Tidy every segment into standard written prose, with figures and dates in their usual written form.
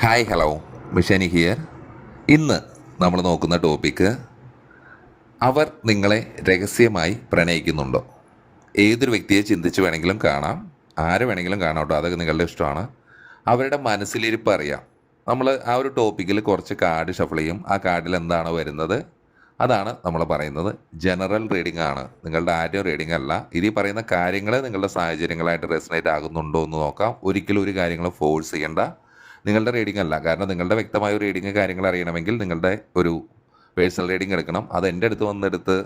Hi hello മിഷനി here. ഇന്ന് നമ്മൾ നോക്കുന്ന ടോപ്പിക്ക് അവർ നിങ്ങളെ രഹസ്യമായി പ്രണയിക്കുന്നുണ്ടോ. ഏതൊരു വ്യക്തിയെ ചിന്തിച്ച് വേണമെങ്കിലും കാണാം, ആരെ വേണമെങ്കിലും കാണാം കേട്ടോ, അതൊക്കെ നിങ്ങളുടെ ഇഷ്ടമാണ്. അവരുടെ മനസ്സിലിരിപ്പ് അറിയാം. നമ്മൾ ആ ഒരു ടോപ്പിക്കിൽ കുറച്ച് കാർഡ് ഷഫിൾ ചെയ്യും. ആ കാർഡിൽ എന്താണ് വരുന്നത് അതാണ് നമ്മൾ പറയുന്നത്. ജനറൽ റീഡിംഗ് ആണ്, നിങ്ങളുടെ ആരും റീഡിംഗ് അല്ല. ഇതിൽ പറയുന്ന കാര്യങ്ങൾ നിങ്ങളുടെ സാഹചര്യങ്ങളായിട്ട് റെസനേറ്റ് ആകുന്നുണ്ടോ എന്ന് നോക്കാം. ഒരിക്കലും ഒരു കാര്യങ്ങൾ ഫോഴ്സ് ചെയ്യേണ്ട. നിങ്ങളുടെ റീഡിംഗ് അല്ല, കാരണം നിങ്ങളുടെ വ്യക്തമായ ഒരു റീഡിങ് കാര്യങ്ങൾ അറിയണമെങ്കിൽ നിങ്ങളുടെ ഒരു പേഴ്സണൽ റീഡിംഗ് എടുക്കണം. അത് എൻ്റെ അടുത്ത് വന്നെടുത്ത്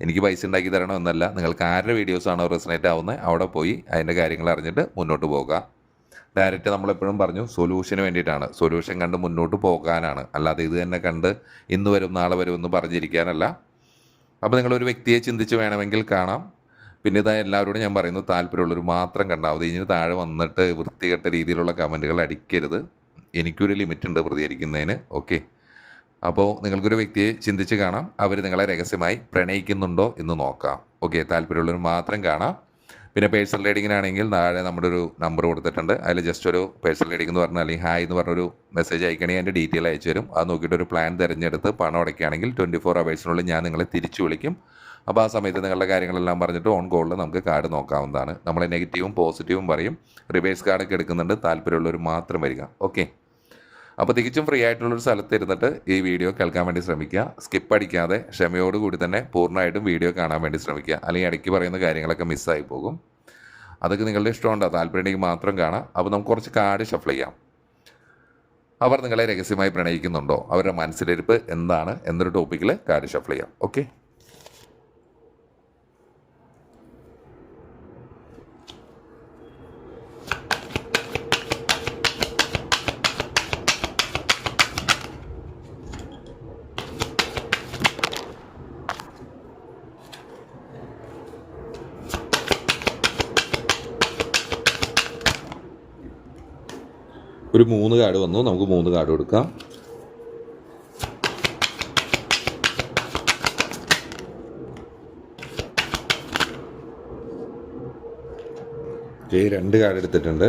എനിക്ക് പൈസ ഉണ്ടാക്കി തരണം എന്നല്ല. നിങ്ങൾക്ക് ആരുടെ വീഡിയോസാണോ റെസനേറ്റ് ആവുന്നത് അവിടെ പോയി അതിൻ്റെ കാര്യങ്ങൾ അറിഞ്ഞിട്ട് മുന്നോട്ട് പോകുക. ഡയറക്റ്റ് നമ്മളെപ്പോഴും പറഞ്ഞു സൊല്യൂഷന് വേണ്ടിയിട്ടാണ്, സൊല്യൂഷൻ കണ്ട് മുന്നോട്ട് പോകാനാണ്, അല്ലാതെ ഇത് തന്നെ കണ്ട് ഇന്ന് വരും നാളെ വരും എന്ന് പറഞ്ഞിരിക്കാനല്ല. അപ്പോൾ നിങ്ങളൊരു വ്യക്തിയെ ചിന്തിച്ച് വേണമെങ്കിൽ കാണാം. പിന്നെ ഇതാ എല്ലാവരോടും ഞാൻ പറയുന്നു, താല്പര്യമുള്ളവർ മാത്രം കണ്ടാൽ മതി. ഇതിന് താഴെ വന്നിട്ട് വൃത്തികെട്ട രീതിയിലുള്ള കമൻറ്റുകൾ അടിക്കരുത്. എനിക്കൊരു ലിമിറ്റ് ഉണ്ട് പ്രതികരിക്കുന്നതിന്. ഓക്കെ, അപ്പോൾ നിങ്ങൾക്കൊരു വ്യക്തിയെ ചിന്തിച്ച് കാണാം, അവർ നിങ്ങളെ രഹസ്യമായി പ്രണയിക്കുന്നുണ്ടോ എന്ന് നോക്കാം. ഓക്കെ, താല്പര്യമുള്ളവർ മാത്രം കാണാം. പിന്നെ പേഴ്സണൽ റീഡിങ്ങിനാണെങ്കിൽ താഴെ നമ്മുടെ ഒരു നമ്പർ കൊടുത്തിട്ടുണ്ട്. അതിൽ ജസ്റ്റ് ഒരു പേഴ്സണൽ റീഡിംഗ് എന്ന് പറഞ്ഞാൽ അല്ലെങ്കിൽ ഹായ് എന്ന് പറഞ്ഞൊരു മെസ്സേജ് അയക്കണമെങ്കിൽ അതിൻ്റെ ഡീറ്റെയിൽ അയച്ചു തരും. അത് നോക്കിയിട്ട് ഒരു പ്ലാൻ തിരഞ്ഞെടുത്ത് പണം അടയ്ക്കുകയാണെങ്കിൽ 24 hours ഞാൻ നിങ്ങളെ തിരിച്ചു വിളിക്കും. അപ്പോൾ ആ സമയത്ത് നിങ്ങളുടെ കാര്യങ്ങളെല്ലാം പറഞ്ഞിട്ട് ഓൺ കോളിൽ നമുക്ക് കാർഡ് നോക്കാവുന്നതാണ്. നമ്മൾ നെഗറ്റീവും പോസിറ്റീവും പറയും. റിവേഴ്സ് കാർഡൊക്കെ എടുക്കുന്നുണ്ട്, താല്പര്യമുള്ളവർ മാത്രം വരിക. ഓക്കെ, അപ്പോൾ തികച്ചും ഫ്രീ ആയിട്ടുള്ളൊരു സ്ഥലത്ത് ഇരുന്നിട്ട് ഈ വീഡിയോ കേൾക്കാൻ വേണ്ടി ശ്രമിക്കുക. സ്കിപ്പ് അടിക്കാതെ ക്ഷമയോടുകൂടി തന്നെ പൂർണ്ണമായിട്ടും വീഡിയോ കാണാൻ വേണ്ടി ശ്രമിക്കുക. അല്ലെങ്കിൽ ഇടയ്ക്ക് പറയുന്ന കാര്യങ്ങളൊക്കെ മിസ്സായി പോകും. അതൊക്കെ നിങ്ങളുടെ ഇഷ്ടമുണ്ടോ, താല്പര്യമുണ്ടെങ്കിൽ മാത്രം കാണാം. അപ്പോൾ നമുക്ക് കുറച്ച് കാർഡ് ഷഫിൾ ചെയ്യാം. അവർ നിങ്ങളെ രഹസ്യമായി പ്രണയിക്കുന്നുണ്ടോ, അവരുടെ മനസ്സിലിരിപ്പ് എന്താണ് എന്നൊരു ടോപ്പിക്കിൽ കാർഡ് ഷഫിൾ ചെയ്യാം. ഓക്കെ, ഒരു 3 കാർഡ് വന്നു. നമുക്ക് 3 കാർഡ് കൊടുക്കാം. ഓക്കെ, 2 കാർഡ് എടുത്തിട്ടുണ്ട്.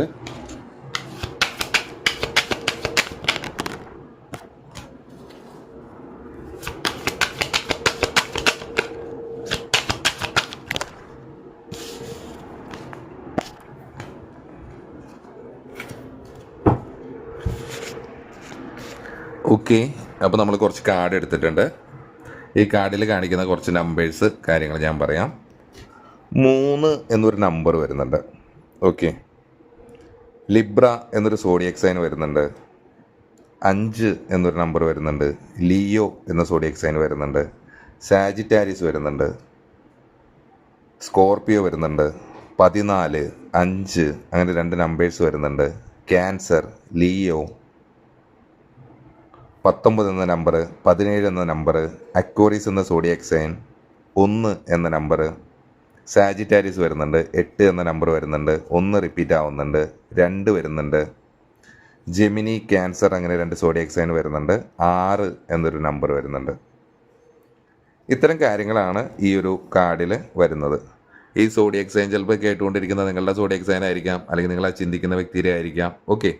ഓക്കെ, അപ്പോൾ നമ്മൾ കുറച്ച് കാർഡ് എടുത്തിട്ടുണ്ട്. ഈ കാർഡിൽ കാണിക്കുന്ന കുറച്ച് നമ്പേഴ്സ് കാര്യങ്ങൾ ഞാൻ പറയാം. 3 എന്നൊരു നമ്പർ വരുന്നുണ്ട്. ഓക്കെ, ലിബ്ര എന്നൊരു സോഡിയക് സൈൻ വരുന്നുണ്ട്. 5 എന്നൊരു നമ്പർ വരുന്നുണ്ട്. ലിയോ എന്ന സോഡിയക് സൈൻ വരുന്നുണ്ട്. സാജിറ്റാരിസ് വരുന്നുണ്ട്. സ്കോർപിയോ വരുന്നുണ്ട്. 14, 5 അങ്ങനെ 2 നമ്പേഴ്സ് വരുന്നുണ്ട്. ക്യാൻസർ, ലിയോ, 19 എന്ന നമ്പർ, 17 എന്ന നമ്പർ, അക്വോറിയസ് എന്ന സോഡിയക് സൈൻ, 1 എന്ന നമ്പർ, സാജിറ്റാരിസ് വരുന്നുണ്ട്. 8 എന്ന നമ്പർ വരുന്നുണ്ട്. 1 റിപ്പീറ്റ് ആവുന്നുണ്ട്. 2 വരുന്നുണ്ട്. ജെമിനി, ക്യാൻസർ അങ്ങനെ 2 സോഡിയക് സൈൻ വരുന്നുണ്ട്. 6 എന്നൊരു നമ്പർ വരുന്നുണ്ട്. ഇത്തരം കാര്യങ്ങളാണ് ഈ ഒരു കാർഡിൽ വരുന്നത്. ഈ സോഡിയക് സൈൻ ചിലപ്പോൾ കേട്ടുകൊണ്ടിരിക്കുന്ന നിങ്ങളുടെ സോഡിയക് സൈൻ ആയിരിക്കാം, അല്ലെങ്കിൽ നിങ്ങൾ ആ ചിന്തിക്കുന്ന വ്യക്തിയുടെ ആയിരിക്കാം. ഓക്കെ,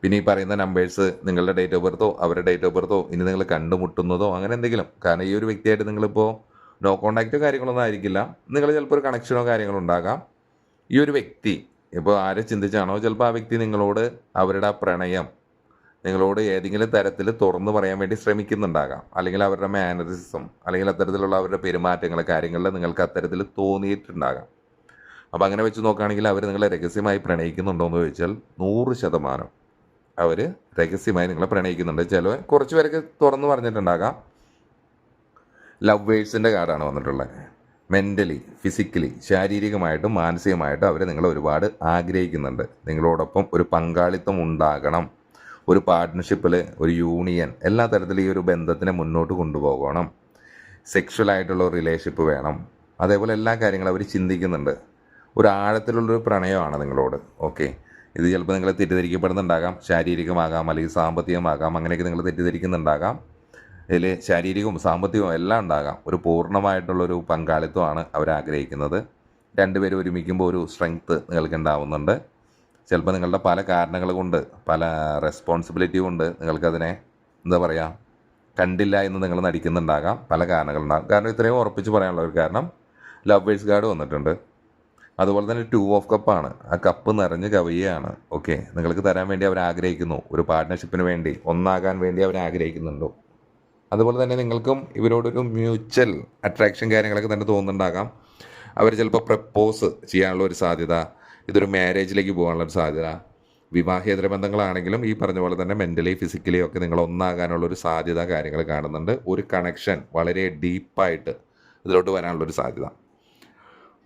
പിന്നെ ഈ പറയുന്ന നമ്പേഴ്സ് നിങ്ങളുടെ ഡേറ്റ് ഓഫ് ബർത്തോ അവരുടെ ഡേറ്റ് ഓഫ് ബർത്തോ ഇനി നിങ്ങൾ കണ്ടുമുട്ടുന്നതോ അങ്ങനെ എന്തെങ്കിലും. കാരണം ഈ ഒരു വ്യക്തിയായിട്ട് നിങ്ങളിപ്പോൾ നോ കോണ്ടാക്റ്റോ കാര്യങ്ങളൊന്നും ആയിരിക്കില്ല. നിങ്ങൾ ചിലപ്പോൾ ഒരു കണക്ഷനോ കാര്യങ്ങളോ ഉണ്ടാകാം. ഈ ഒരു വ്യക്തി ഇപ്പോൾ ആരെ ചിന്തിച്ചാണോ ചിലപ്പോൾ ആ വ്യക്തി നിങ്ങളോട് അവരുടെ ആ പ്രണയം നിങ്ങളോട് ഏതെങ്കിലും തരത്തിൽ തുറന്നു പറയാൻ വേണ്ടി ശ്രമിക്കുന്നുണ്ടാകാം. അല്ലെങ്കിൽ അവരുടെ മാനറിസം അല്ലെങ്കിൽ അത്തരത്തിലുള്ള അവരുടെ പെരുമാറ്റങ്ങൾ കാര്യങ്ങളിൽ നിങ്ങൾക്ക് അത്തരത്തിൽ തോന്നിയിട്ടുണ്ടാകാം. അപ്പോൾ അങ്ങനെ വെച്ച് നോക്കുകയാണെങ്കിൽ അവർ നിങ്ങളെ രഹസ്യമായി പ്രണയിക്കുന്നുണ്ടോ എന്ന് ചോദിച്ചാൽ 100% അവർ രഹസ്യമായി നിങ്ങളെ പ്രണയിക്കുന്നുണ്ട്. ചിലവർ കുറച്ച് പേരൊക്കെ തുറന്നു പറഞ്ഞിട്ടുണ്ടാകാം. ലവേഴ്സിൻ്റെ കാർഡാണ് വന്നിട്ടുള്ളത്. മെൻ്റലി, ഫിസിക്കലി, ശാരീരികമായിട്ടും മാനസികമായിട്ടും അവർ നിങ്ങളെ ഒരുപാട് ആഗ്രഹിക്കുന്നുണ്ട്. നിങ്ങളോടൊപ്പം ഒരു പങ്കാളിത്തം ഉണ്ടാകണം, ഒരു പാർട്ട്ണർഷിപ്പിൽ ഒരു യൂണിയൻ, എല്ലാ തരത്തിലും ഈ ഒരു ബന്ധത്തിനെ മുന്നോട്ട് കൊണ്ടുപോകണം. സെക്ഷുവലായിട്ടുള്ള റിലേഷൻഷിപ്പ് വേണം. അതേപോലെ എല്ലാ കാര്യങ്ങളും അവർ ചിന്തിക്കുന്നുണ്ട്. ഒരു ആഴത്തിലുള്ളൊരു പ്രണയമാണ് നിങ്ങളോട്. ഓക്കെ, ഇത് ചിലപ്പോൾ നിങ്ങൾ തെറ്റിദ്ധരിക്കപ്പെടുന്നുണ്ടാകാം. ശാരീരികമാകാം അല്ലെങ്കിൽ സാമ്പത്തികമാകാം, അങ്ങനെയൊക്കെ നിങ്ങൾ തെറ്റിദ്ധരിക്കുന്നുണ്ടാകാം. ഇതിൽ ശാരീരികവും സാമ്പത്തികവും എല്ലാം ഉണ്ടാകാം. ഒരു പൂർണ്ണമായിട്ടുള്ളൊരു പങ്കാളിത്തമാണ് അവർ ആഗ്രഹിക്കുന്നത്. രണ്ടുപേരും ഒരുമിക്കുമ്പോൾ ഒരു സ്ട്രെങ്ത്ത് നിങ്ങൾക്ക് ഉണ്ടാവുന്നുണ്ട്. ചിലപ്പോൾ നിങ്ങളുടെ പല കാരണങ്ങൾ കൊണ്ട്, പല റെസ്പോൺസിബിലിറ്റി കൊണ്ട് നിങ്ങൾക്കതിനെ എന്താ പറയുക കണ്ടില്ല എന്ന് നിങ്ങൾ നടിക്കുന്നുണ്ടാകാം. പല കാരണങ്ങളുണ്ടാകും. കാരണം ഇത്രയും ഉറപ്പിച്ച് പറയാനുള്ള ഒരു കാരണം ലവേഴ്സ് കാർഡ് വന്നിട്ടുണ്ട്. അതുപോലെ തന്നെ 2 ഓഫ് കപ്പാണ്. ആ കപ്പ് നിറഞ്ഞ് കവിയുകയാണ്. ഓക്കെ, നിങ്ങൾക്ക് തരാൻ വേണ്ടി അവർ ആഗ്രഹിക്കുന്നു. ഒരു പാർട്ട്ണർഷിപ്പിന് വേണ്ടി, ഒന്നാകാൻ വേണ്ടി അവർ ആഗ്രഹിക്കുന്നുണ്ടോ. അതുപോലെ തന്നെ നിങ്ങൾക്കും ഇവരോടൊരു മ്യൂച്വൽ അട്രാക്ഷൻ കാര്യങ്ങളൊക്കെ തന്നെ തോന്നുന്നുണ്ടാകാം. അവർ ചിലപ്പോൾ പ്രപ്പോസ് ചെയ്യാനുള്ള ഒരു സാധ്യത, ഇതൊരു മാരേജിലേക്ക് പോകാനുള്ള ഒരു സാധ്യത, വിവാഹേതര ബന്ധങ്ങളാണെങ്കിലും ഈ പറഞ്ഞ പോലെ തന്നെ മെൻ്റലി ഫിസിക്കലി ഒക്കെ നിങ്ങൾ ഒന്നാകാനുള്ള ഒരു സാധ്യത കാര്യങ്ങൾ കാണുന്നുണ്ട്. ഒരു കണക്ഷൻ വളരെ ഡീപ്പായിട്ട് ഇതിലോട്ട് വരാനുള്ളൊരു സാധ്യത.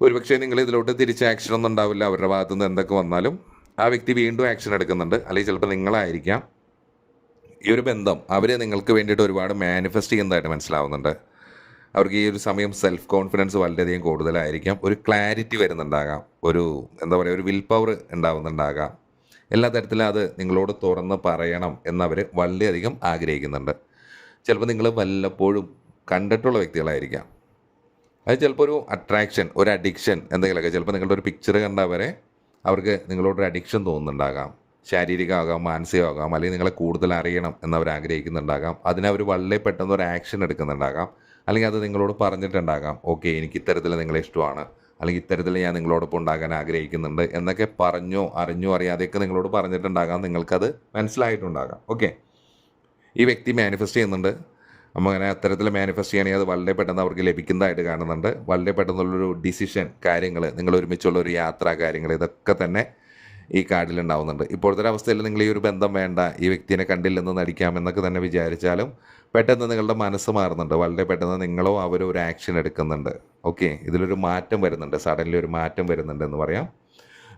ഒരുപക്ഷെ നിങ്ങൾ ഇതിലോട്ട് തിരിച്ച് ആക്ഷനൊന്നും ഉണ്ടാവില്ല. അവരുടെ ഭാഗത്തു നിന്ന് എന്തൊക്കെ വന്നാലും ആ വ്യക്തി വീണ്ടും ആക്ഷൻ എടുക്കുന്നുണ്ട്. അല്ലെങ്കിൽ ചിലപ്പോൾ നിങ്ങളായിരിക്കാം. ഈ ഒരു ബന്ധം അവരെ നിങ്ങൾക്ക് വേണ്ടിയിട്ട് ഒരുപാട് മാനിഫെസ്റ്റ് ചെയ്യുന്നതായിട്ട് മനസ്സിലാവുന്നുണ്ട്. അവർക്ക് ഈ ഒരു സമയം സെൽഫ് കോൺഫിഡൻസ് വളരെയധികം കൂടുതലായിരിക്കാം. ഒരു ക്ലാരിറ്റി വരുന്നുണ്ടാകാം. ഒരു എന്താ പറയുക, ഒരു വിൽ പവർ ഉണ്ടാവുന്നുണ്ടാകാം. എല്ലാ തരത്തിലും അത് നിങ്ങളോട് തുറന്ന് പറയണം എന്നവർ വളരെയധികം ആഗ്രഹിക്കുന്നുണ്ട്. ചിലപ്പോൾ നിങ്ങൾ വല്ലപ്പോഴും കണ്ടിട്ടുള്ള വ്യക്തികളായിരിക്കാം. അത് ചിലപ്പോൾ ഒരു അട്രാക്ഷൻ, ഒരു അഡിക്ഷൻ എന്തെങ്കിലുമൊക്കെ, ചിലപ്പോൾ നിങ്ങളുടെ ഒരു പിക്ചർ കണ്ടവരെ അവർക്ക് നിങ്ങളോടൊരു അഡിക്ഷൻ തോന്നുന്നുണ്ടാകാം. ശാരീരികമാകാം, മാനസികമാകാം, അല്ലെങ്കിൽ നിങ്ങളെ കൂടുതൽ അറിയണം എന്നവർ ആഗ്രഹിക്കുന്നുണ്ടാകാം. അതിനവർ വളരെ പെട്ടെന്ന് ഒരു ആക്ഷൻ എടുക്കുന്നുണ്ടാകാം. അല്ലെങ്കിൽ അത് നിങ്ങളോട് പറഞ്ഞിട്ടുണ്ടാകാം. ഓക്കെ, എനിക്ക് ഇത്തരത്തിൽ നിങ്ങളെ ഇഷ്ടമാണ്, അല്ലെങ്കിൽ ഇത്തരത്തിൽ ഞാൻ നിങ്ങളോടൊപ്പം ഉണ്ടാകാൻ ആഗ്രഹിക്കുന്നുണ്ട് എന്നൊക്കെ പറഞ്ഞോ അറിഞ്ഞോ അറിയാതെയൊക്കെ നിങ്ങളോട് പറഞ്ഞിട്ടുണ്ടാകാം. നിങ്ങൾക്കത് മനസ്സിലായിട്ടുണ്ടാകാം. ഓക്കെ, ഈ വ്യക്തി മാനിഫെസ്റ്റ് ചെയ്യുന്നുണ്ട്. അപ്പോൾ അങ്ങനെ അത്തരത്തിൽ മാനിഫെസ്റ്റ് ചെയ്യണമെങ്കിൽ അത് വളരെ പെട്ടെന്ന് അവർക്ക് ലഭിക്കുന്നതായിട്ട് കാണുന്നുണ്ട്. വളരെ പെട്ടെന്നുള്ളൊരു ഡിസിഷൻ, കാര്യങ്ങൾ, നിങ്ങൾ ഒരുമിച്ചുള്ളൊരു യാത്ര, കാര്യങ്ങൾ, ഇതൊക്കെ തന്നെ ഈ കാർഡിലുണ്ടാവുന്നുണ്ട്. ഇപ്പോഴത്തെ ഒരു അവസ്ഥയിൽ നിങ്ങൾ ഈ ഒരു ബന്ധം വേണ്ട, ഈ വ്യക്തിയെ കണ്ടില്ലെന്ന് നടിക്കാമെന്നൊക്കെ തന്നെ വിചാരിച്ചാലും പെട്ടെന്ന് നിങ്ങളുടെ മനസ്സ് മാറുന്നുണ്ട്. വളരെ പെട്ടെന്ന് നിങ്ങളോ അവരോ ഒരു ആക്ഷൻ എടുക്കുന്നുണ്ട്. ഓക്കെ, ഇതിലൊരു മാറ്റം വരുന്നുണ്ട്. സഡൻലി ഒരു മാറ്റം വരുന്നുണ്ട് എന്ന് പറയാം.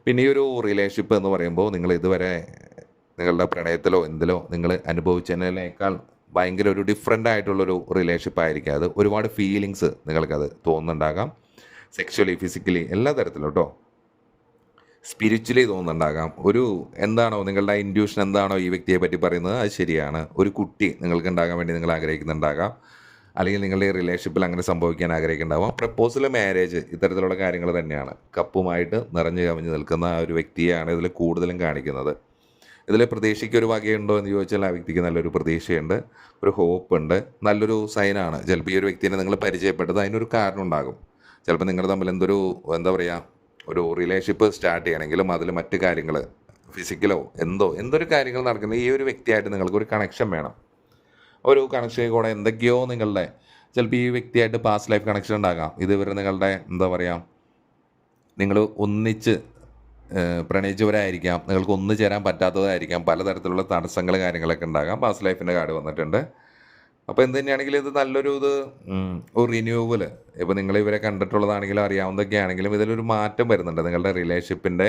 പിന്നെ ഈ ഒരു റിലേഷൻഷിപ്പ് എന്ന് പറയുമ്പോൾ നിങ്ങൾ ഇതുവരെ നിങ്ങളുടെ പ്രണയത്തിലോ എന്തിലോ നിങ്ങൾ അനുഭവിച്ചതിനേക്കാൾ ഭയങ്കര ഒരു ഡിഫറെൻ്റ് ആയിട്ടുള്ളൊരു റിലേഷൻഷിപ്പ് ആയിരിക്കും അത്. ഒരുപാട് ഫീലിങ്സ് നിങ്ങൾക്കത് തോന്നുന്നുണ്ടാകാം. സെക്ഷലി, ഫിസിക്കലി, എല്ലാ തരത്തിലും കേട്ടോ. സ്പിരിച്വലി തോന്നുന്നുണ്ടാകാം. ഒരു എന്താണോ നിങ്ങളുടെ ഇൻഡ്യൂഷൻ എന്താണോ ഈ വ്യക്തിയെ പറ്റി പറയുന്നത് അത് ശരിയാണ്. ഒരു കുട്ടി നിങ്ങൾക്ക് ഉണ്ടാകാൻ വേണ്ടി നിങ്ങൾ ആഗ്രഹിക്കുന്നുണ്ടാകാം. അല്ലെങ്കിൽ നിങ്ങളുടെ ഈ റിലേഷൻഷിപ്പിൽ അങ്ങനെ സംഭവിക്കാൻ ആഗ്രഹിക്കുന്നുണ്ടാവാം. പ്രപ്പോസൽ, മാരേജ്, ഇത്തരത്തിലുള്ള കാര്യങ്ങൾ തന്നെയാണ്. കപ്പുമായിട്ട് നിറഞ്ഞു കവിഞ്ഞ് നിൽക്കുന്ന ആ ഒരു വ്യക്തിയാണ് ഇതിൽ കൂടുതലും കാണിക്കുന്നത്. ഇതിൽ പ്രതീക്ഷയ്ക്ക് ഒരു വകയുണ്ടോ എന്ന് ചോദിച്ചാൽ ആ വ്യക്തിക്ക് നല്ലൊരു പ്രതീക്ഷയുണ്ട്, ഒരു ഹോപ്പ് ഉണ്ട്, നല്ലൊരു സൈനാണ്. ചിലപ്പോൾ ഈ ഒരു വ്യക്തിനെ നിങ്ങൾ പരിചയപ്പെട്ടത് അതിനൊരു കാരണം ഉണ്ടാകും. ചിലപ്പോൾ നിങ്ങൾ തമ്മിൽ എന്താ പറയുക, ഒരു റിലേഷൻഷിപ്പ് സ്റ്റാർട്ട് ചെയ്യണമെങ്കിലും അതിൽ മറ്റു കാര്യങ്ങൾ, ഫിസിക്കലോ എന്തൊരു കാര്യങ്ങൾ നടക്കുന്നത് ഈ ഒരു വ്യക്തിയായിട്ട് നിങ്ങൾക്കൊരു കണക്ഷൻ വേണം. ഒരു കണക്ഷനിൽ കൂടെ എന്തൊക്കെയോ നിങ്ങളുടെ ചിലപ്പോൾ ഈ വ്യക്തിയായിട്ട് പാസ്റ്റ് ലൈഫ് കണക്ഷൻ ഉണ്ടാകാം. ഇതുവരെ നിങ്ങളുടെ എന്താ പറയുക, നിങ്ങൾ ഒന്നിച്ച് പ്രണയിച്ചവരായിരിക്കാം. നിങ്ങൾക്ക് ഒന്നു ചേരാൻ പറ്റാത്തതായിരിക്കാം. പലതരത്തിലുള്ള തടസ്സങ്ങൾ കാര്യങ്ങളൊക്കെ ഉണ്ടാകാം. പാസ്റ്റ് ലൈഫിൻ്റെ കാർഡ് വന്നിട്ടുണ്ട്. അപ്പോൾ എന്ത് തന്നെയാണെങ്കിലും ഇത് നല്ലൊരു ഒരു റിന്യൂവൽ. ഇപ്പോൾ നിങ്ങൾ ഇവരെ കണ്ടിട്ടുള്ളതാണെങ്കിലും അറിയാവുന്നതൊക്കെ ആണെങ്കിലും ഇതിലൊരു മാറ്റം വരുന്നുണ്ട്. നിങ്ങളുടെ റിലേഷൻഷിപ്പിൻ്റെ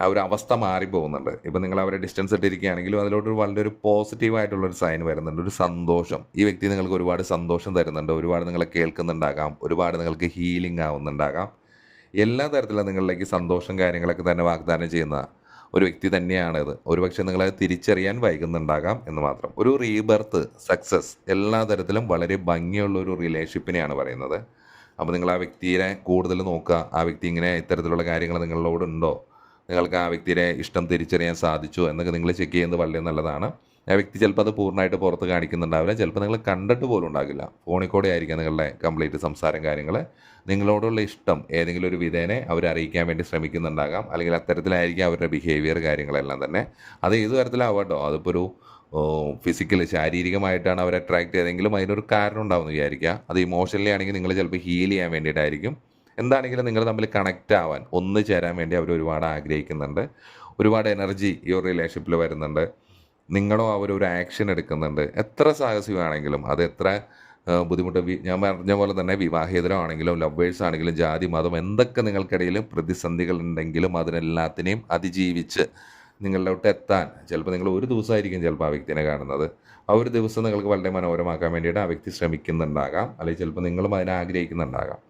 ആ ഒരു അവസ്ഥ മാറിപ്പോകുന്നുണ്ട്. ഇപ്പോൾ നിങ്ങൾ അവരെ ഡിസ്റ്റൻസ് ഇട്ടിരിക്കുകയാണെങ്കിലും അതിലോട്ടൊരു വളരെ പോസിറ്റീവായിട്ടുള്ളൊരു സൈൻ വരുന്നുണ്ട്. ഒരു സന്തോഷം, ഈ വ്യക്തി നിങ്ങൾക്ക് ഒരുപാട് സന്തോഷം തരുന്നുണ്ട്. ഒരുപാട് നിങ്ങളെ കേൾക്കുന്നുണ്ടാകാം. ഒരുപാട് നിങ്ങൾക്ക് ഹീലിംഗ് ആവുന്നുണ്ടാകാം. എല്ലാ തരത്തിലും നിങ്ങളിലേക്ക് സന്തോഷം കാര്യങ്ങളൊക്കെ തന്നെ വാഗ്ദാനം ചെയ്യുന്ന ഒരു വ്യക്തി തന്നെയാണിത്. ഒരുപക്ഷെ നിങ്ങളത് തിരിച്ചറിയാൻ വൈകുന്നുണ്ടാകാം എന്ന് മാത്രം. ഒരു റീബർത്ത്, സക്സസ്, എല്ലാ തരത്തിലും വളരെ ഭംഗിയുള്ള ഒരു റിലേഷൻഷിപ്പിനെയാണ് പറയുന്നത്. അപ്പോൾ നിങ്ങൾ ആ വ്യക്തിയെ കൂടുതൽ നോക്കുക. ആ വ്യക്തി ഇങ്ങനെ ഇത്തരത്തിലുള്ള കാര്യങ്ങൾ നിങ്ങളോടുണ്ടോ, നിങ്ങൾക്ക് ആ വ്യക്തിയെ ഇഷ്ടം തിരിച്ചറിയാൻ സാധിച്ചോ എന്നൊക്കെ നിങ്ങൾ ചെക്ക് ചെയ്യുന്നത് വളരെ നല്ലതാണ്. ആ വ്യക്തി ചിലപ്പോൾ അത് പൂർണ്ണമായിട്ട് പുറത്ത് കാണിക്കുന്നുണ്ടാവില്ല. ചിലപ്പോൾ നിങ്ങൾ കണ്ടിട്ട് പോലും ഉണ്ടാകില്ല. ഫോണിൽ കൂടെ ആയിരിക്കും നിങ്ങളുടെ കംപ്ലീറ്റ് സംസാരം കാര്യങ്ങൾ. നിങ്ങളോടുള്ള ഇഷ്ടം ഏതെങ്കിലും ഒരു വിധേനെ അവരെ അറിയിക്കാൻ വേണ്ടി ശ്രമിക്കുന്നുണ്ടാകാം. അല്ലെങ്കിൽ അത്തരത്തിലായിരിക്കും അവരുടെ ബിഹേവിയർ കാര്യങ്ങളെല്ലാം തന്നെ. അത് ഏത് തരത്തിലാവട്ടോ, അതിപ്പോൾ ഒരു ഫിസിക്കലി, ശാരീരികമായിട്ടാണ് അവരെ അട്രാക്ട് ചെയ്തെങ്കിലും അതിനൊരു കാരണം ഉണ്ടാവുമെന്ന് വിചാരിക്കുക. അത് ഇമോഷണലി ആണെങ്കിൽ നിങ്ങൾ ചിലപ്പോൾ ഹീൽ ചെയ്യാൻ വേണ്ടിയിട്ടായിരിക്കും. എന്താണെങ്കിലും നിങ്ങൾ തമ്മിൽ കണക്റ്റ് ആവാൻ, ഒന്ന് ചേരാൻ വേണ്ടി അവർ ഒരുപാട് ആഗ്രഹിക്കുന്നുണ്ട്. ഒരുപാട് എനർജി ഈ ഒരു റിലേഷൻഷിപ്പിൽ വരുന്നുണ്ട്. നിങ്ങളോ അവരൊരു ആക്ഷൻ എടുക്കുന്നുണ്ട്. എത്ര സാഹസികമാണെങ്കിലും, അത് എത്ര ബുദ്ധിമുട്ട്, ഞാൻ പറഞ്ഞ പോലെ തന്നെ വിവാഹിതരാണെങ്കിലും ലവേഴ്സ് ആണെങ്കിലും ജാതി മതം എന്തൊക്കെ നിങ്ങൾക്കിടയിൽ പ്രതിസന്ധികൾ ഉണ്ടെങ്കിലും അതിനെല്ലാത്തിനെയും അതിജീവിച്ച് നിങ്ങളിലോട്ട് എത്താൻ, ചിലപ്പോൾ നിങ്ങൾ ഒരു ദിവസമായിരിക്കും ചിലപ്പോൾ ആ വ്യക്തിനെ കാണുന്നത്. ആ ഒരു ദിവസം നിങ്ങൾക്ക് വളരെ മനോഹരമാക്കാൻ വേണ്ടിയിട്ട് ആ വ്യക്തി ശ്രമിക്കുന്നുണ്ടാകാം. അല്ലെങ്കിൽ ചിലപ്പോൾ നിങ്ങളും അതിനെ ആഗ്രഹിക്കുന്നുണ്ടാകാം.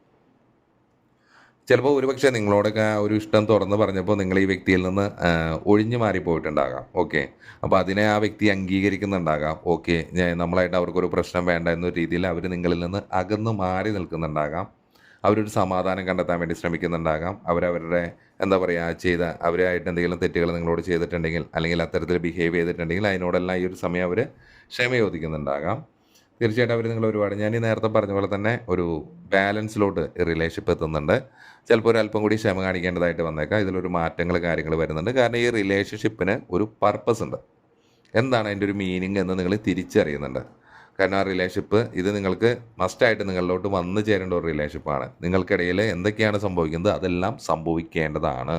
ചിലപ്പോൾ ഒരുപക്ഷെ നിങ്ങളോടൊക്കെ ഒരു ഇഷ്ടം തുറന്ന് പറഞ്ഞപ്പോൾ നിങ്ങൾ ഈ വ്യക്തിയിൽ നിന്ന് ഒഴിഞ്ഞു മാറിപ്പോയിട്ടുണ്ടാകാം. ഓക്കെ, അപ്പോൾ അതിനെ ആ വ്യക്തി അംഗീകരിക്കുന്നുണ്ടാകാം. ഓക്കെ, നമ്മളായിട്ട് അവർക്കൊരു പ്രശ്നം വേണ്ട എന്നൊരു രീതിയിൽ അവർ നിങ്ങളിൽ നിന്ന് അകന്ന് മാറി നിൽക്കുന്നുണ്ടാകാം. അവരൊരു സമാധാനം കണ്ടെത്താൻ വേണ്ടി ശ്രമിക്കുന്നുണ്ടാകാം. അവരവരുടെ എന്താ പറയുക അവരായിട്ട് എന്തെങ്കിലും തെറ്റുകൾ നിങ്ങളോട് ചെയ്തിട്ടുണ്ടെങ്കിൽ അല്ലെങ്കിൽ അത്തരത്തിൽ ബിഹേവ് ചെയ്തിട്ടുണ്ടെങ്കിൽ അതിനോടെല്ലാം ഈ ഒരു സമയം അവർ ക്ഷമ ചോദിക്കുന്നുണ്ടാകാം. തീർച്ചയായിട്ടും അവർ നിങ്ങൾ ഒരുപാട് ഞാൻ ഈ നേരത്തെ പറഞ്ഞ പോലെ തന്നെ ഒരു ബാലൻസിലോട്ട് റിലേഷൻഷിപ്പ് എത്തുന്നുണ്ട്. ചിലപ്പോൾ ഒരു അല്പം കൂടി ക്ഷമ കാണിക്കേണ്ടതായിട്ട് വന്നേക്കാം. ഇതിലൊരു കാര്യങ്ങൾ വരുന്നുണ്ട്. കാരണം ഈ റിലേഷൻഷിപ്പിന് ഒരു പർപ്പസ് ഉണ്ട്. എന്താണ് അതിൻ്റെ ഒരു മീനിങ് എന്ന് നിങ്ങൾ തിരിച്ചറിയുന്നുണ്ട്. കാരണം ആ റിലേഷൻഷിപ്പ് ഇത് നിങ്ങൾക്ക് മസ്റ്റായിട്ട് നിങ്ങളിലോട്ട് വന്നു ചേരേണ്ട ഒരു റിലേഷൻഷിപ്പാണ്. നിങ്ങൾക്കിടയിൽ എന്തൊക്കെയാണ് സംഭവിക്കുന്നത് അതെല്ലാം സംഭവിക്കേണ്ടതാണ്.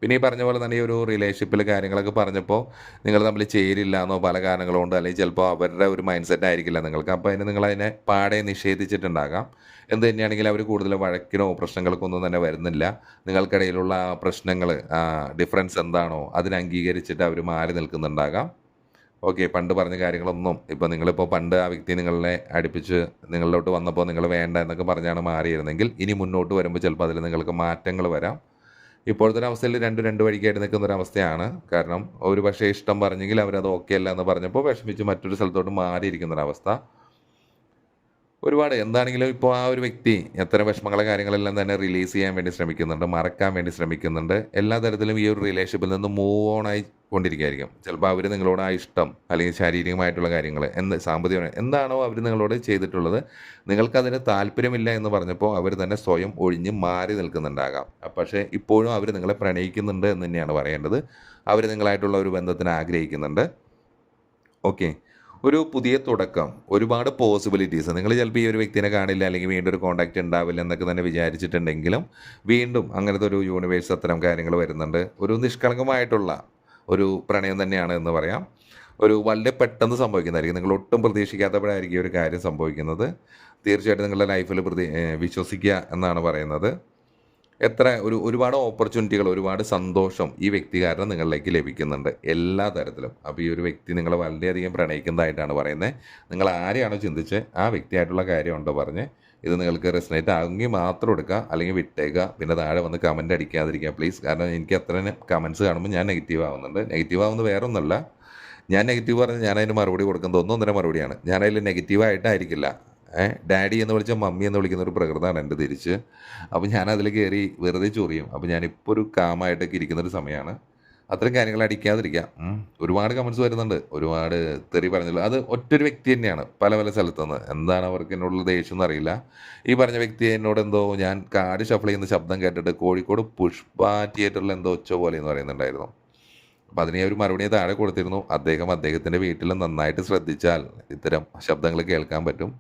പിന്നെ ഈ പറഞ്ഞ പോലെ തന്നെ ഈ ഒരു റിലേഷൻഷിപ്പിൽ കാര്യങ്ങളൊക്കെ പറഞ്ഞപ്പോൾ നിങ്ങൾ തമ്മിൽ ചേരില്ല എന്നോ പല കാരണങ്ങളുണ്ട്, അല്ലെങ്കിൽ ചിലപ്പോൾ അവരുടെ ഒരു മൈൻഡ് സെറ്റ് ആയിരിക്കില്ല നിങ്ങൾക്ക്. അപ്പോൾ നിങ്ങളതിനെ പാടെ നിഷേധിച്ചിട്ടുണ്ടാകാം. എന്ത് തന്നെയാണെങ്കിലും അവർ കൂടുതൽ വഴക്കിനോ പ്രശ്നങ്ങൾക്കൊന്നും തന്നെ വരുന്നില്ല. നിങ്ങൾക്കിടയിലുള്ള ആ പ്രശ്നങ്ങൾ, ഡിഫറൻസ് എന്താണോ അതിനെ അംഗീകരിച്ചിട്ട് അവർ മാറി നിൽക്കുന്നുണ്ടാകാം. ഓക്കെ, പണ്ട് പറഞ്ഞ കാര്യങ്ങളൊന്നും ഇപ്പോൾ നിങ്ങളിപ്പോൾ പണ്ട് ആ വ്യക്തി നിങ്ങളെ അടുപ്പിച്ച് നിങ്ങളിലോട്ട് വന്നപ്പോൾ നിങ്ങൾ വേണ്ട എന്നൊക്കെ പറഞ്ഞാണ് മാറിയിരുന്നെങ്കിൽ ഇനി മുന്നോട്ട് വരുമ്പോൾ ചിലപ്പോൾ അതിൽ നിങ്ങൾക്ക് മാറ്റങ്ങൾ വരാം. ഇപ്പോഴത്തെ ഒരു അവസ്ഥയിൽ രണ്ട് വഴിക്കായിട്ട് നിൽക്കുന്ന ഒരു അവസ്ഥയാണ്. കാരണം ഒരു പക്ഷേ ഇഷ്ടം പറഞ്ഞെങ്കിൽ അവരത് ഓക്കെ അല്ല എന്ന് പറഞ്ഞപ്പോൾ വിഷമിച്ച് മറ്റൊരു സ്ഥലത്തോട്ട് മാറിയിരിക്കുന്നൊരവസ്ഥ. ഒരുപാട് എന്താണെങ്കിലും ഇപ്പോൾ ആ ഒരു വ്യക്തി എത്ര വിഷമങ്ങളെ കാര്യങ്ങളെല്ലാം തന്നെ റിലീസ് ചെയ്യാൻ വേണ്ടി ശ്രമിക്കുന്നുണ്ട്, മറക്കാൻ വേണ്ടി ശ്രമിക്കുന്നുണ്ട്. എല്ലാ തരത്തിലും ഈ ഒരു റിലേഷൻഷിപ്പിൽ നിന്ന് മൂവ് ഓൺ ആയി കൊണ്ടിരിക്കുകയായിരിക്കും. ചിലപ്പോൾ അവർ നിങ്ങളോട് ആ ഇഷ്ടം അല്ലെങ്കിൽ ശാരീരികമായിട്ടുള്ള കാര്യങ്ങൾ സാമ്പത്തികമായി എന്താണോ അവർ നിങ്ങളോട് ചെയ്തിട്ടുള്ളത്, നിങ്ങൾക്കതിന് താല്പര്യമില്ല എന്ന് പറഞ്ഞപ്പോൾ അവർ തന്നെ സ്വയം ഒഴിഞ്ഞ് മാറി നിൽക്കുന്നുണ്ടാകാം. പക്ഷേ ഇപ്പോഴും അവർ നിങ്ങളെ പ്രണയിക്കുന്നുണ്ട് എന്ന് തന്നെയാണ് പറയേണ്ടത്. അവർ നിങ്ങളായിട്ടുള്ള ഒരു ബന്ധത്തിന് ആഗ്രഹിക്കുന്നുണ്ട്. ഓക്കെ, ഒരു പുതിയ തുടക്കം, ഒരുപാട് പോസിബിലിറ്റീസ്. നിങ്ങൾ ചിലപ്പോൾ ഈ ഒരു വ്യക്തിനെ കാണില്ല അല്ലെങ്കിൽ വീണ്ടും ഒരു കോൺടാക്റ്റ് ഉണ്ടാവില്ല എന്നൊക്കെ തന്നെ വിചാരിച്ചിട്ടുണ്ടെങ്കിലും വീണ്ടും അങ്ങനത്തെ ഒരു യൂണിവേഴ്സ് അത്തരം കാര്യങ്ങൾ വരുന്നുണ്ട്. ഒരു നിഷ്കളങ്കമായിട്ടുള്ള ഒരു പ്രണയം തന്നെയാണ് എന്ന് പറയാം. ഒരു വളരെ പെട്ടെന്ന് സംഭവിക്കുന്നതായിരിക്കും. നിങ്ങൾ ഒട്ടും പ്രതീക്ഷിക്കാത്തപ്പോഴായിരിക്കും ഒരു കാര്യം സംഭവിക്കുന്നത്. തീർച്ചയായിട്ടും നിങ്ങളുടെ ലൈഫിൽ വിശ്വസിക്കുക എന്നാണ് പറയുന്നത്. ഒരുപാട് ഓപ്പർച്യൂണിറ്റികൾ, ഒരുപാട് സന്തോഷം ഈ വ്യക്തി കാരണം നിങ്ങളിലേക്ക് ലഭിക്കുന്നുണ്ട് എല്ലാ തരത്തിലും. അപ്പോൾ ഈ ഒരു വ്യക്തി നിങ്ങളെ വളരെയധികം പ്രണയിക്കുന്നതായിട്ടാണ് പറയുന്നത്. നിങ്ങൾ ആരെയാണോ ചിന്തിച്ച് ആ വ്യക്തിയായിട്ടുള്ള കാര്യമുണ്ടോ പറഞ്ഞ് ഇത് നിങ്ങൾക്ക് റെസനേറ്റ് ആകുമെങ്കിൽ മാത്രം എടുക്കുക, അല്ലെങ്കിൽ വിട്ടേക്കുക. പിന്നെ താഴെ വന്ന് കമൻറ്റ് അടിക്കാതിരിക്കുക പ്ലീസ്. കാരണം എനിക്ക് അത്ര കമൻറ്റ്സ് കാണുമ്പോൾ ഞാൻ നെഗറ്റീവ് ആവുന്നുണ്ട്. നെഗറ്റീവ് ആവുന്നത് വേറെ ഒന്നുമല്ല, ഞാൻ നെഗറ്റീവ് പറഞ്ഞാൽ ഞാനതിന് മറുപടി കൊടുക്കുന്നത് ഒന്നൊന്നര മറുപടിയാണ്. ഞാനതിൽ നെഗറ്റീവായിട്ടായിരിക്കില്ല. ഡാഡി എന്ന് വിളിച്ചാൽ മമ്മി എന്ന് വിളിക്കുന്ന ഒരു പ്രകൃതമാണ് എൻ്റെ തിരിച്ച്. അപ്പോൾ ഞാനതിൽ കയറി വെറുതെ ചൊറിയും. അപ്പോൾ ഞാനിപ്പോൾ ഒരു കാമായിട്ടൊക്കെ ഇരിക്കുന്നൊരു സമയമാണ്. അത്തരം കാര്യങ്ങൾ അടിക്കാതിരിക്കുക. ഒരുപാട് കമൻറ്റ്സ് വരുന്നുണ്ട്, ഒരുപാട് തെറി പറഞ്ഞല്ലോ. അത് ഒറ്റൊരു വ്യക്തി തന്നെയാണ് പല സ്ഥലത്തുനിന്ന്. എന്താണ് അവർക്ക് എന്നോടുള്ള ദേഷ്യം എന്നറിയില്ല. ഈ പറഞ്ഞ വ്യക്തി എന്നോട് എന്തോ ഞാൻ കാർഡ് ഷഫിൾ ചെയ്യുന്ന ശബ്ദം കേട്ടിട്ട് കോഴിക്കോട് പുഷ്പ തിയേറ്ററിൽ എന്തോ ഒച്ച പോലെ എന്ന് പറയുന്നുണ്ടായിരുന്നു. അപ്പോൾ അതിന് ഒരു മറുപടി താഴെ കൊടുത്തിരുന്നു. അദ്ദേഹത്തിൻ്റെ വീട്ടിൽ നന്നായിട്ട് ശ്രദ്ധിച്ചാൽ ഇത്തരം ശബ്ദങ്ങൾ കേൾക്കാൻ പറ്റും.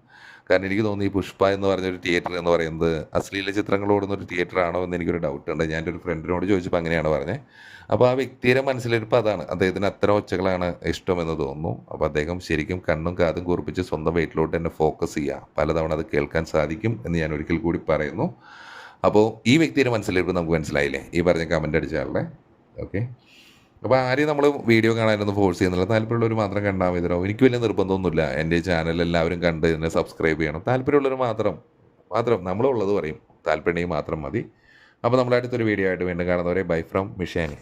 കാരണം എനിക്ക് തോന്നി ഈ പുഷ്പ എന്ന് പറഞ്ഞൊരു തിയേറ്റർ എന്ന് പറയുന്നത് അശ്ലീല ചിത്രങ്ങൾ ഓടുന്നൊരു തിയേറ്റർ ആണോ എന്ന് എനിക്കൊരു ഡൗട്ട് ഉണ്ട്. ഞാൻ എൻ്റെ ഒരു ഫ്രണ്ടിനോട് ചോദിച്ചപ്പോൾ അങ്ങനെയാണ് പറഞ്ഞത്. അപ്പോൾ ആ വ്യക്തിയുടെ മനസ്സിലിരിപ്പോൾ അതാണ്, അദ്ദേഹത്തിന് അത്തരം ഒച്ചകളാണ് ഇഷ്ടമെന്ന് തോന്നുന്നു. അപ്പോൾ അദ്ദേഹം ശരിക്കും കണ്ണും കാതും കൂർപ്പിച്ച് സ്വന്തം വീട്ടിലോട്ട് തന്നെ ഫോക്കസ് ചെയ്യുക. പലതവണ അത് കേൾക്കാൻ സാധിക്കും എന്ന് ഞാൻ ഒരിക്കൽ കൂടി പറയുന്നു. അപ്പോൾ ഈ വ്യക്തിയുടെ മനസ്സിലിരിപ്പോൾ നമുക്ക് മനസ്സിലായില്ലേ ഈ പറഞ്ഞ കമൻ്റ് അടിച്ച ആളുടെ. ഓക്കെ, അപ്പോൾ ആരെയും നമ്മൾ വീഡിയോ കാണാനൊന്നും ഫോഴ്സ് ചെയ്യുന്നില്ല. താല്പര്യമുള്ളവർ മാത്രം കണ്ടാൽ മതി. എനിക്ക് വലിയ നിർബന്ധമൊന്നുമില്ല. എൻ്റെ ചാനൽ എല്ലാവരും കണ്ട് എന്നെ സബ്സ്ക്രൈബ് ചെയ്യണം. താല്പര്യമുള്ളവർ മാത്രം നമ്മളുള്ളത് പറയും. താല്പര്യം മാത്രം മതി. അപ്പോൾ നമ്മളടുത്തൊരു വീഡിയോ ആയിട്ട് വീണ്ടും കാണുന്നവരെ ബൈ ഫ്രം മിഷാനി.